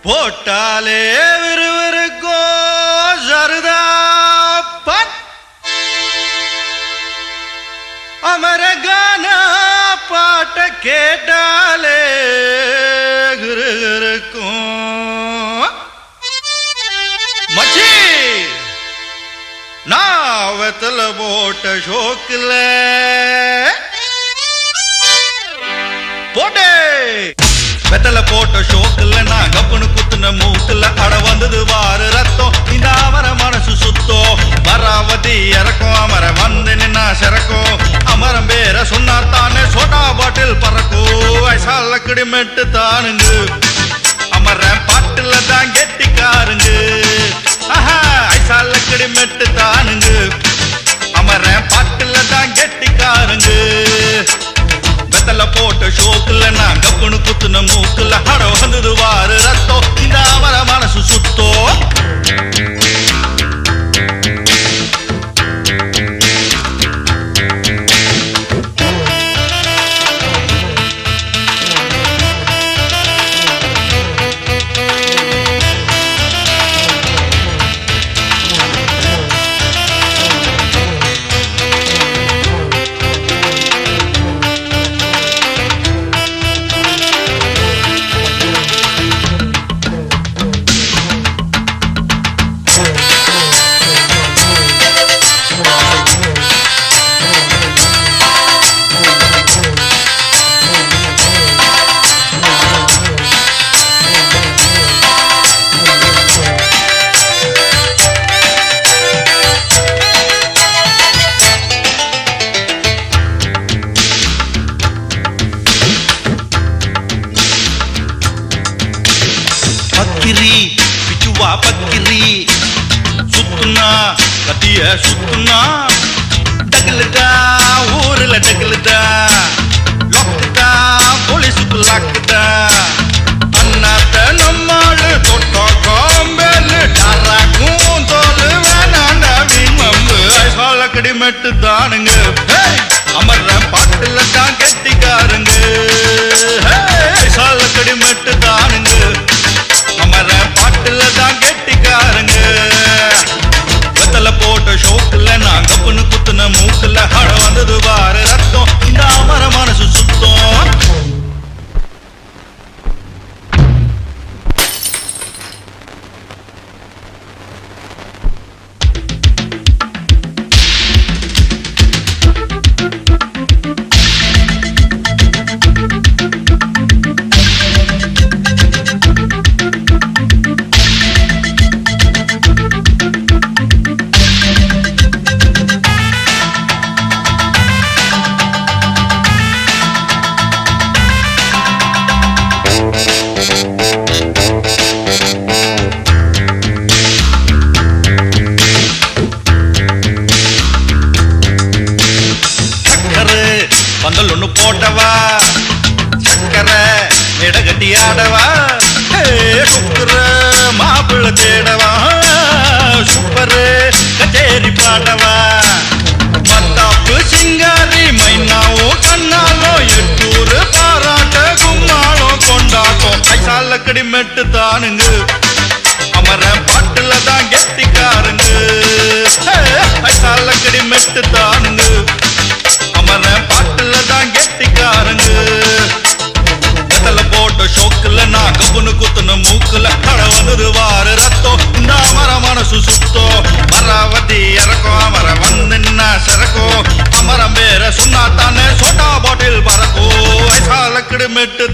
போட்டாலே விறுவிறுக்கோ சருதாப்பன் அமரகான பாட்ட கேட்டாலே கிருகிருக்கும் மச்சி நாவத்துல போட்ட ஷோக்குல போட்டே வெத்தல போட்ட ஷோக்குல நான் கப்புனு குத்துன மூக்குல அட வந்தது வாரு ரத்தம் இந்த அமர மனசு சுத்தோ மராவதி இறக்கும் அமர வந்து நின்னா சிறக்கும் அமரம் பேர சொன்னார் தானே சோட்டா பாட்டில் பறக்கும் ஐசால கிடிமெட்டு தானுங்க அமர பாட்டுல தான் கெட்டிக்காருங்க ஐசால கிடிமெட்டு தானுங்க அமர பாட்டுல தான் கெட்டிக்காருங்க வெத்தல போட்ட ஷோக்குல நான் கப்புனு குத்துன மூக்குல அட வந்தது வாரு ரத்தம் இந்த அமர மனசு சுத்தோ பக்கிரி பிச்சுவா பக்கிரி சுத்துனா கத்திய சுத்துனா டகுலுதா ஊருல டகுலுதா லொக்குதா போலீஸுக்கு லாக்குதா அண்ணாத்த நம்மாளு தொட்டோ காம்பேலு டாராக்கும் தோலு வேணாண்டா வீமம்பு ஐசால கடிமெட்டு தானுங்க அமர்ற பாட்டுல தான் கெட்டிக்காருங்க ஐசால கடிமெட்டு தானுங்க அமர பாட்டுல தான் கெட்டிக்காருங்க வெத்தல போட்ட ஷோக்குல நான் கப்புனு குத்துன மூக்குல அட வந்தது வாரு ரத்தம் இந்த அமர மனசு சுத்தம் பந்தல் ஒண்ணு போட்டவா சக்கரை இடகட்டி ஆடவா சுக்கர மாப்பிள்ள தேடவா சூப்பரு கச்சேரி பாடவா மத்தாப்பு சிங்காரி மைனாவும் கண்ணாலோ எட்டூரு பாராட்ட கும்மாளோ கொண்டாட்டம் ஐசால கடிமெட்டு தானுங்க அமர பாட்டுல தான் கெட்டிக்காருங்க ஐசால கடிமெட்டு தானுங்க அமர பாட்டுல தான் கெட்டிக்காருங்க வெத்தல போட்ட ஷோக்குல நான் கப்புனு குத்துன மூக்குல அட வந்தது வாரு ரத்தம் இந்த அமர மனசு சுத்தோ மராவதி இறக்கும் அமர வந்து நின்னா சிறக்கும் அமரம் பேர சொன்னா தானே சோட்டா பாட்டில் பறக்கும் ஐசால கிடுமெட்டு